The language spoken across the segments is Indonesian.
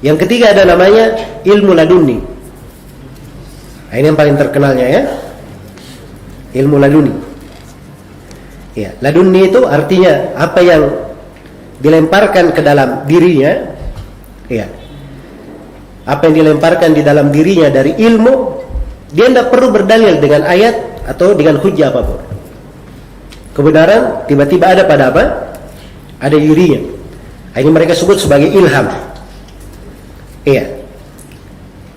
Yang ketiga ada namanya ilmu laduni. Nah, ini yang paling terkenalnya ya. Ilmu laduni. Ya, laduni itu artinya apa yang dilemparkan ke dalam dirinya. Ya. Apa yang dilemparkan di dalam dirinya dari ilmu, dia tidak perlu berdalil dengan ayat atau dengan hujjah apapun. Kebenaran tiba-tiba ada pada apa? Ada dirinya. Ini mereka sebut sebagai ilham. Iya.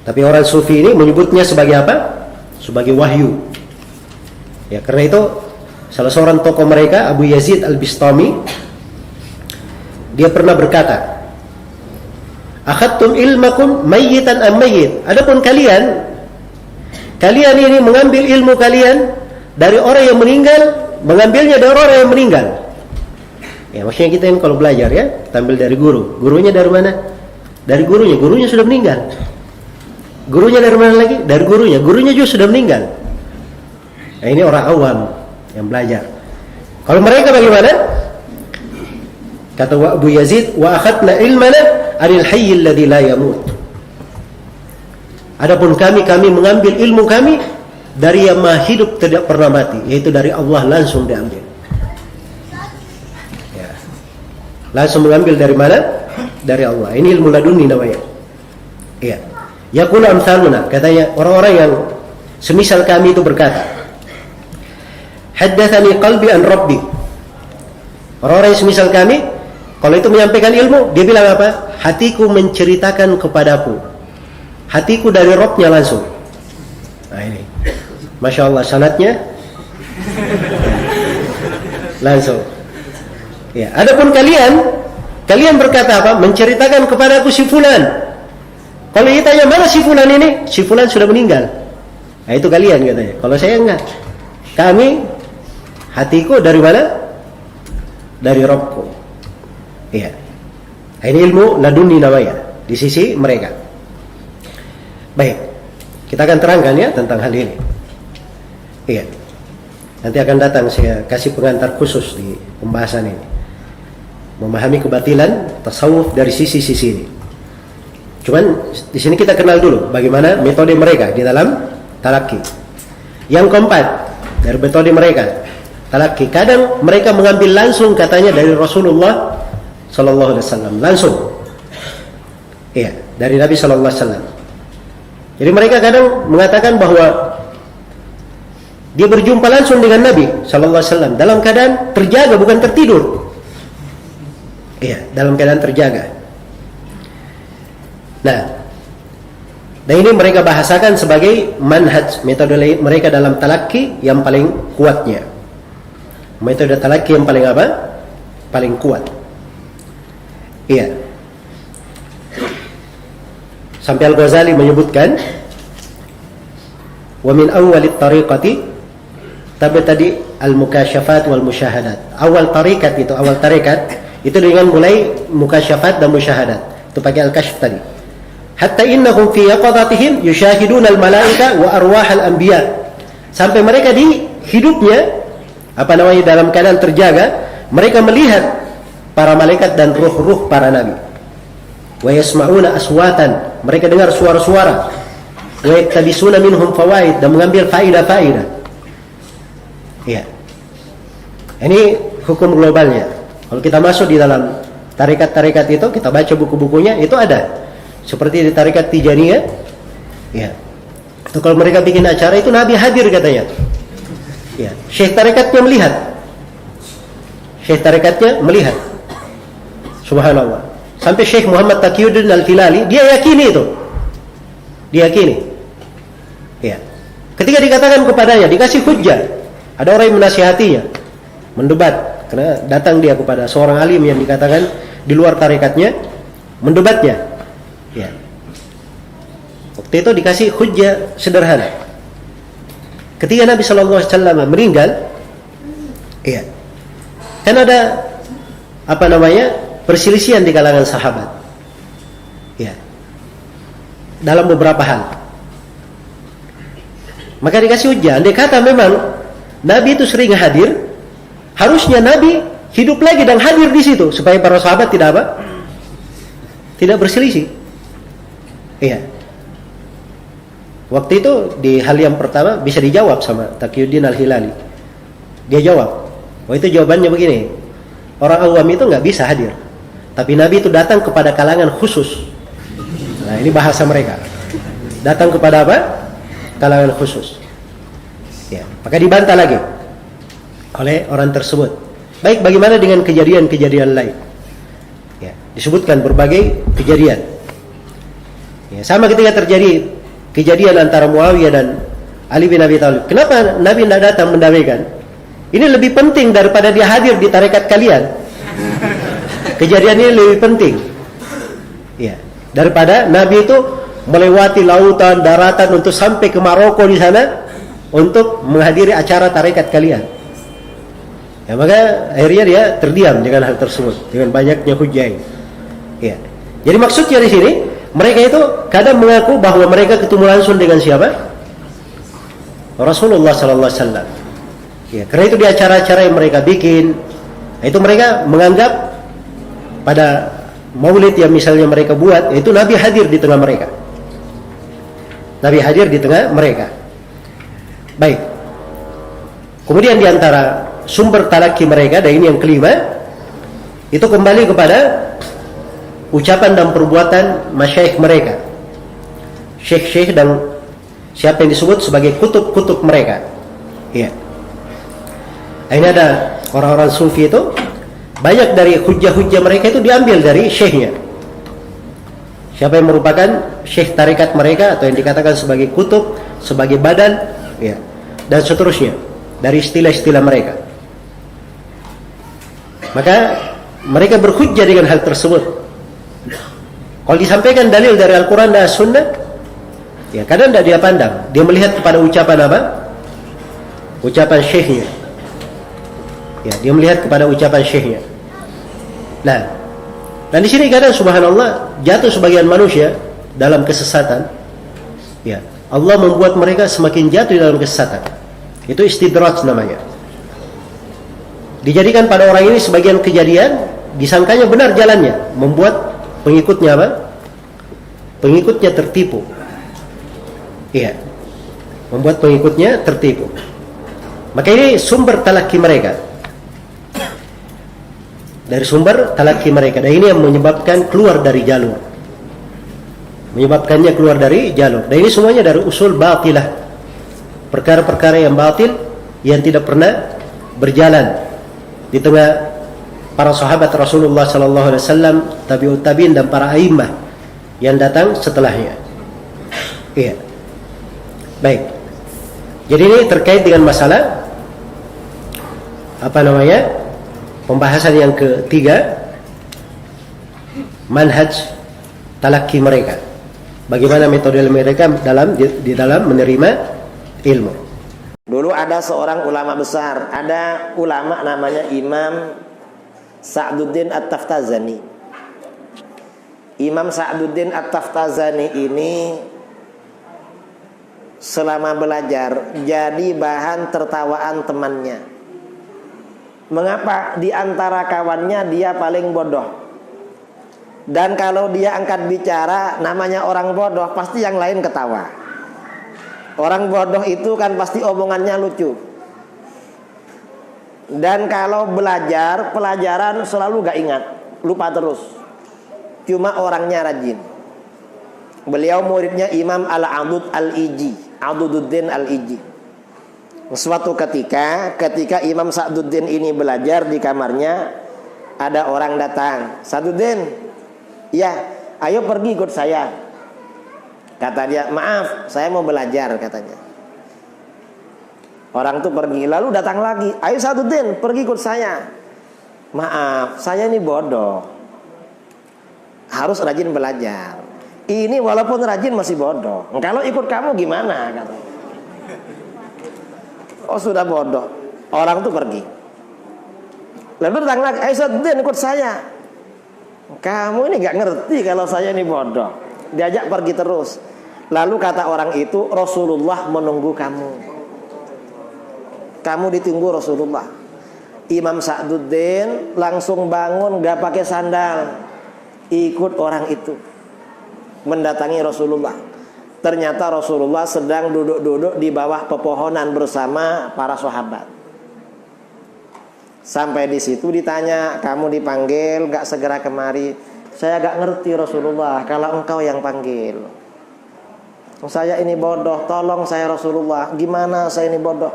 Tapi orang sufi ini menyebutnya sebagai apa? Sebagai wahyu. Ya, karena itu salah seorang tokoh mereka, Abu Yazid Al-Bistami, dia pernah berkata, "Akhadtum ilmakum mayyitan am mayyit." Adapun kalian ini mengambil ilmu kalian dari orang yang meninggal, mengambilnya dari orang yang meninggal. Ya, maksudnya kita yang kalau belajar ya, kita ambil dari guru. Gurunya dari mana? Dari gurunya. Gurunya sudah meninggal. Gurunya dari mana lagi? Dari gurunya. Gurunya juga sudah meninggal. Nah, ini orang awam yang belajar. Kalau mereka bagaimana? Kata Abu Yazid, "Wa akhadna ilmana 'anil hayyil ladzi la yamut." Adapun kami mengambil ilmu kami dari yang maha hidup tidak pernah mati, yaitu dari Allah langsung diambil. Ya. Langsung mengambil dari mana? Dari Allah. Ini ilmu laduni namanya. Iya. Yaqulu amsaluna, katanya orang-orang yang semisal kami itu berkata, "Haddatsani qalbi an rabbi." Orang-orang yang semisal kami, kalau itu menyampaikan ilmu, dia bilang apa? Hatiku menceritakan kepadaku. Hatiku dari Rabb-nya langsung. Nah ini. Masya Allah, sanadnya langsung. Ya, adapun kalian berkata apa? Menceritakan kepadaku si fulan. Kalau ditanya mana si fulan ini? Si fulan sudah meninggal. Nah itu kalian katanya. Kalau saya enggak. Kami, hatiku dari mana? Dari Rabbku. Iya. Nah, ini ilmu laduni namanya di sisi mereka. Baik, kita akan terangkan ya tentang hal ini. Iya. Nanti akan datang saya kasih pengantar khusus di pembahasan ini. Memahami kebatilan tasawuf dari sisi-sisi ini. Cuman di sini kita kenal dulu bagaimana metode mereka di dalam talaki. Yang keempat, dari metode mereka talaki, kadang mereka mengambil langsung katanya dari Rasulullah sallallahu alaihi wasallam, langsung. Iya, dari Nabi sallallahu alaihi wasallam. Jadi mereka kadang mengatakan bahwa dia berjumpa langsung dengan Nabi sallallahu alaihi wasallam dalam keadaan terjaga, bukan tertidur. Iya, dalam keadaan terjaga. Nah, dan ini mereka bahasakan sebagai manhaj, metode mereka dalam talaki yang paling kuatnya. Metode talaki yang paling apa? Paling kuat. Iya. Sampai Al-Ghazali menyebutkan, wa min awwalit tariqati tabtadi al-mukasyafat wal musyahadat. Awal tarikat itu dengan mulai mukasyafat dan musyahadat. Itu pakai al-kasyf tadi. Hatta innahum fi yaqadatihim yushahiduna al-malaika wa arwah al-anbiya. Sampai mereka di hidupnya dalam keadaan terjaga, mereka melihat para malaikat dan ruh-ruh para nabi. Wa yasma'una aswatan, mereka dengar suara-suara. Wa yaktabisuna minhum fawaid, dan mengambil faedah-faedah. Iya. Ini hukum globalnya. Kalau kita masuk di dalam tarekat-tarekat itu, kita baca buku-bukunya, itu ada. Seperti di tarekat Tijaniyah. Ya. Itu kalau mereka bikin acara itu Nabi hadir katanya. Ya. Syekh tarekatnya melihat. Subhanallah. Sampai Syekh Muhammad Taqiyuddin Al-Filali, dia yakini itu. Ya. Ketika dikatakan kepadanya, dikasih hujjah, ada orang yang menasihatinya, mendebat, karena datang dia kepada seorang alim yang dikatakan di luar tarekatnya, mendebatnya. Ya. Waktu itu dikasih hujjah sederhana. Ketika Nabi sallallahu alaihi wasallam meninggal, iya. Kan ada perselisihan di kalangan sahabat. Ya. Dalam beberapa hal. Maka dikasih hujjah, andai kata memang Nabi itu sering hadir, harusnya Nabi hidup lagi dan hadir di situ supaya para sahabat tidak berselisih. Iya. Waktu itu di hal yang pertama bisa dijawab sama Taqiyuddin Al-Hilali. Dia jawab. Itu jawabannya begini. Orang awam itu nggak bisa hadir. Tapi Nabi itu datang kepada kalangan khusus. Nah, ini bahasa mereka. Datang kepada apa? Kalangan khusus. Ya, maka dibantah lagi oleh orang tersebut. Baik, bagaimana dengan kejadian-kejadian lain? Ya, disebutkan berbagai kejadian. Ya, sama ketika terjadi kejadian antara Muawiyah dan Ali bin Abi Thalib. Kenapa Nabi tidak datang mendamaikan? Ini lebih penting daripada dia hadir di tarekat kalian. Kejadian ini lebih penting. Ya, daripada Nabi itu melewati lautan, daratan untuk sampai ke Maroko di sana untuk menghadiri acara tarekat kalian. Ya, maka akhirnya dia terdiam dengan hal tersebut, dengan banyaknya hujah. Ya. Jadi maksudnya di sini mereka itu kadang mengaku bahwa mereka ketemu langsung dengan siapa? Rasulullah sallallahu alaihi wasallam. Ya, karena itu di acara-acara yang mereka bikin, itu mereka menganggap pada maulid yang misalnya mereka buat, itu Nabi hadir di tengah mereka. Nabi hadir di tengah mereka. Baik. Kemudian di antara sumber talaki mereka, dan ini yang kelima, itu kembali kepada ucapan dan perbuatan masyayikh mereka, syekh-syekh dan siapa yang disebut sebagai kutub-kutub mereka. Ya. Ini ada orang-orang sufi itu, banyak dari hujah-hujah mereka itu diambil dari syekhnya. Siapa yang merupakan syekh tarekat mereka atau yang dikatakan sebagai kutub, sebagai badan, ya, dan seterusnya dari istilah-istilah mereka. Maka mereka berhujjah dengan hal tersebut. Kalau disampaikan dalil dari Al-Quran dan Sunnah, ya kadang tidak dia pandang. Dia melihat kepada ucapan apa? Ucapan syekhnya. Ya, dia melihat kepada ucapan syekhnya. Nah, dan di sini kadang subhanallah jatuh sebagian manusia dalam kesesatan. Ya, Allah membuat mereka semakin jatuh dalam kesesatan. Itu istidraj namanya. Dijadikan pada orang ini sebagian kejadian, disangkanya benar jalannya, membuat pengikutnya apa? Pengikutnya tertipu. Iya. Membuat pengikutnya tertipu. Maka ini sumber talaki mereka. Dari sumber talaki mereka. Dan ini yang menyebabkan keluar dari jalur. Menyebabkannya keluar dari jalur. Dan ini semuanya dari usul batilah. Perkara-perkara yang batil, yang tidak pernah berjalan di tengah para sahabat Rasulullah sallallahu alaihi wasallam, tabi'ut tabi'in dan para a'immah yang datang setelahnya. Iya. Baik. Jadi ini terkait dengan masalah pembahasan yang ketiga, manhaj talaki mereka. Bagaimana metode mereka di dalam menerima ilmu. Dulu ada seorang ulama besar, ada ulama namanya Imam Sa'duddin At-Taftazani. Imam Sa'duddin At-Taftazani ini selama belajar jadi bahan tertawaan temannya. Mengapa? Di antara kawannya dia paling bodoh. Dan kalau dia angkat bicara namanya orang bodoh, pasti yang lain ketawa. Orang bodoh itu kan pasti omongannya lucu. Dan kalau belajar, pelajaran selalu gak ingat, lupa terus. Cuma orangnya rajin. Beliau muridnya Imam Al-Adud Al-Iji, Adududdin Al-Iji. Suatu ketika Imam Sa'duddin ini belajar di kamarnya, ada orang datang. Sa'duddin, ya, ayo pergi ikut saya. Kata dia, maaf, saya mau belajar, katanya. Orang itu pergi, lalu datang lagi. Ayo Sa'duddin, pergi ikut saya. Maaf, saya ini bodoh. Harus rajin belajar. Ini walaupun rajin masih bodoh. Kalau ikut kamu gimana, katanya. Oh sudah bodoh. Orang itu pergi. Lalu datang lagi, ayo Sa'duddin ikut saya. Kamu ini gak ngerti kalau saya ini bodoh. Diajak pergi terus. Lalu kata orang itu, Rasulullah menunggu kamu. Kamu ditunggu Rasulullah. Imam Sa'duddin langsung bangun, gak pakai sandal, ikut orang itu. mendatangi Rasulullah. Ternyata Rasulullah sedang duduk-duduk di bawah pepohonan bersama para sahabat. Sampai di situ ditanya, kamu dipanggil gak segera kemari? Saya gak ngerti Rasulullah, kalau engkau yang panggil. Saya ini bodoh, tolong saya Rasulullah. Gimana saya ini bodoh?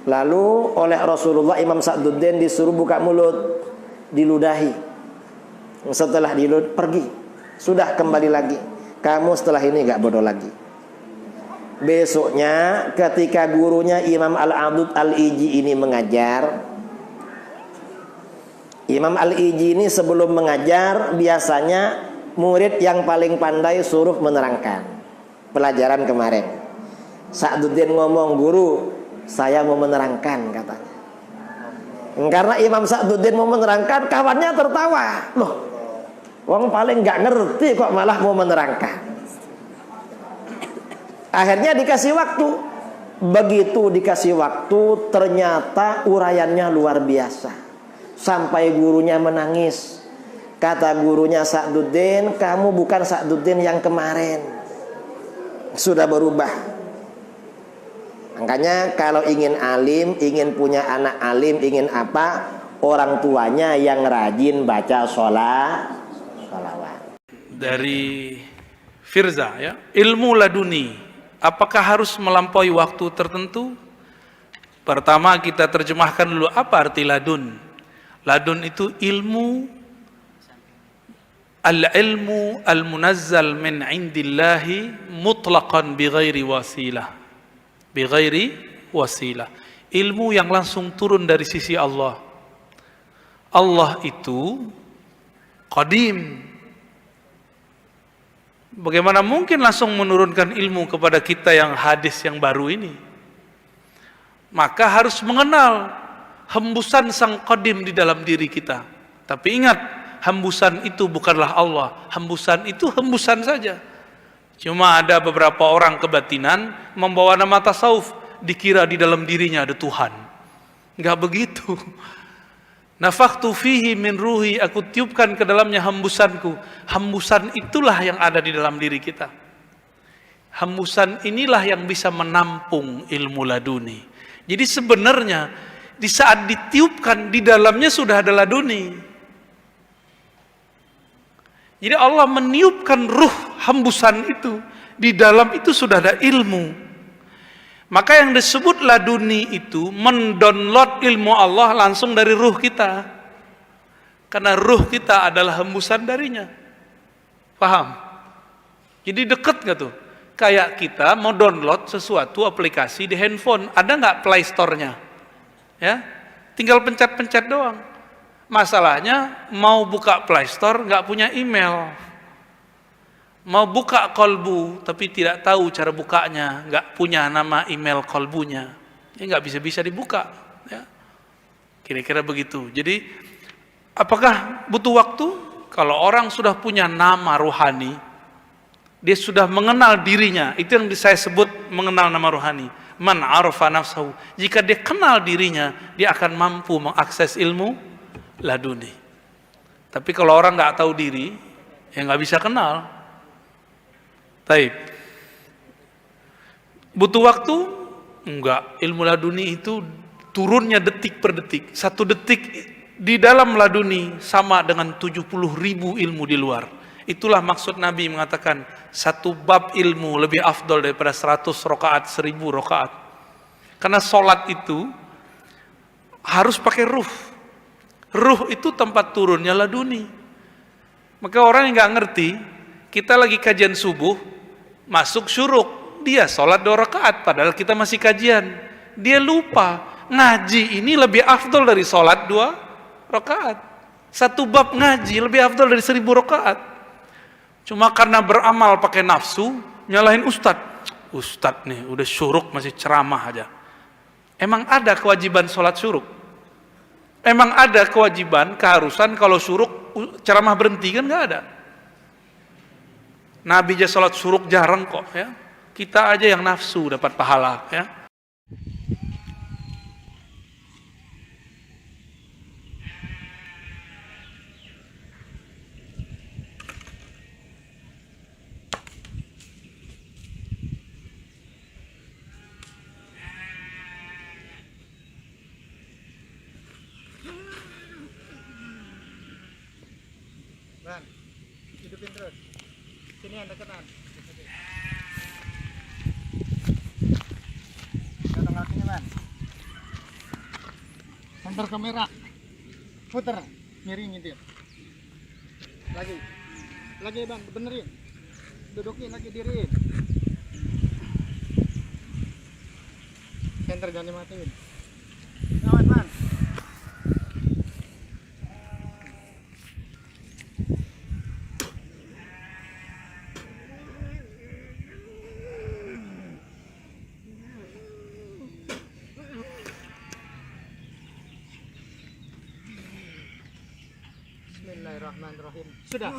Lalu oleh Rasulullah Imam Sa'duddin disuruh buka mulut, diludahi. Setelah dilud pergi, sudah kembali lagi. Kamu setelah ini gak bodoh lagi. Besoknya ketika gurunya Imam Al-Adud Al-Iji ini mengajar, Imam Al-Iji ini sebelum mengajar biasanya murid yang paling pandai suruh menerangkan pelajaran kemarin. Sa'duddin ngomong, guru saya mau menerangkan, katanya. Karena Imam Sa'duddin mau menerangkan, kawannya tertawa. Loh, wong paling gak ngerti kok malah mau menerangkan. Akhirnya dikasih waktu. Begitu dikasih waktu, ternyata uraiannya luar biasa. Sampai gurunya menangis. Kata gurunya Sa'duddin, kamu bukan Sa'duddin yang kemarin, sudah berubah. Makanya kalau ingin alim, ingin punya anak alim, ingin apa, orang tuanya yang rajin baca sholawat. Dari Firza, ya, ilmu laduni apakah harus melampaui waktu tertentu? Pertama kita terjemahkan dulu apa arti ladun. Ladun itu ilmu, al-ilmu al-munazzal min indillahi mutlaqan bighairi wasilah. Bighairi wasilah. Ilmu yang langsung turun dari sisi Allah. Allah itu qadim. Bagaimana mungkin langsung menurunkan ilmu kepada kita yang hadis yang baru ini? Maka harus mengenal hembusan sang qadim di dalam diri kita. Tapi ingat, hembusan itu bukanlah Allah. Hembusan itu hembusan saja. Cuma ada beberapa orang kebatinan membawa nama tasawuf, dikira di dalam dirinya ada Tuhan. Enggak begitu. Nafakhtu fihi min ruhi, aku tiupkan ke dalamnya hembusanku. Hembusan itulah yang ada di dalam diri kita. Hembusan inilah yang bisa menampung ilmu laduni. Jadi sebenarnya di saat ditiupkan di dalamnya sudah ada laduni. Jadi Allah meniupkan ruh hembusan itu, di dalam itu sudah ada ilmu. Maka yang disebut laduni itu mendownload ilmu Allah langsung dari ruh kita. Karena ruh kita adalah hembusan darinya. Paham? Jadi deket gak tuh? Kayak kita mau download sesuatu aplikasi di handphone, ada nggak Play Store-nya? Ya, tinggal pencet-pencet doang. Masalahnya mau buka Play Store nggak punya email, mau buka kolbu tapi tidak tahu cara bukanya, nggak punya nama email kolbunya, ya nggak bisa dibuka. Ya. Kira-kira begitu. Jadi apakah butuh waktu? Kalau orang sudah punya nama rohani, dia sudah mengenal dirinya, itu yang saya sebut mengenal nama rohani. Man arafa nafsahu, jika dia kenal dirinya, dia akan mampu mengakses ilmu laduni. Tapi kalau orang nggak tahu diri, ya nggak bisa kenal. Taib. Butuh waktu? Enggak. Ilmu laduni itu turunnya detik per detik. 1 detik di dalam laduni sama dengan 70.000 ilmu di luar. Itulah maksud Nabi mengatakan 1 bab ilmu lebih afdol daripada 100 rakaat, 1000 rakaat. Karena sholat itu harus pakai ruh. Ruh itu tempat turunnya laduni. Maka orang yang nggak ngerti, kita lagi kajian subuh, masuk syuruk, dia sholat 2 rakaat, padahal kita masih kajian. Dia lupa, ngaji ini lebih afdol dari sholat 2 rakaat. 1 bab ngaji lebih afdol dari 1000 rakaat. Cuma karena beramal pakai nafsu, nyalahin ustadz. Ustadz nih, udah syuruk masih ceramah aja. Emang ada kewajiban sholat syuruk? Emang ada kewajiban, keharusan kalau syuruk ceramah berhenti? Kan nggak ada. Nabi aja sholat syuruk jarang kok. Ya. Kita aja yang nafsu dapat pahala. Ya. Man, hidupin terus. Sini yang deketan. Gendong kakinya, Man. Putar kamera. Putar, miring nyetir. Lagi Bang, benerin. Dudukin lagi, diriin. Senter jangan dimatiin. Aman, Man. Bismillahirrahmanirrahim. Sudah.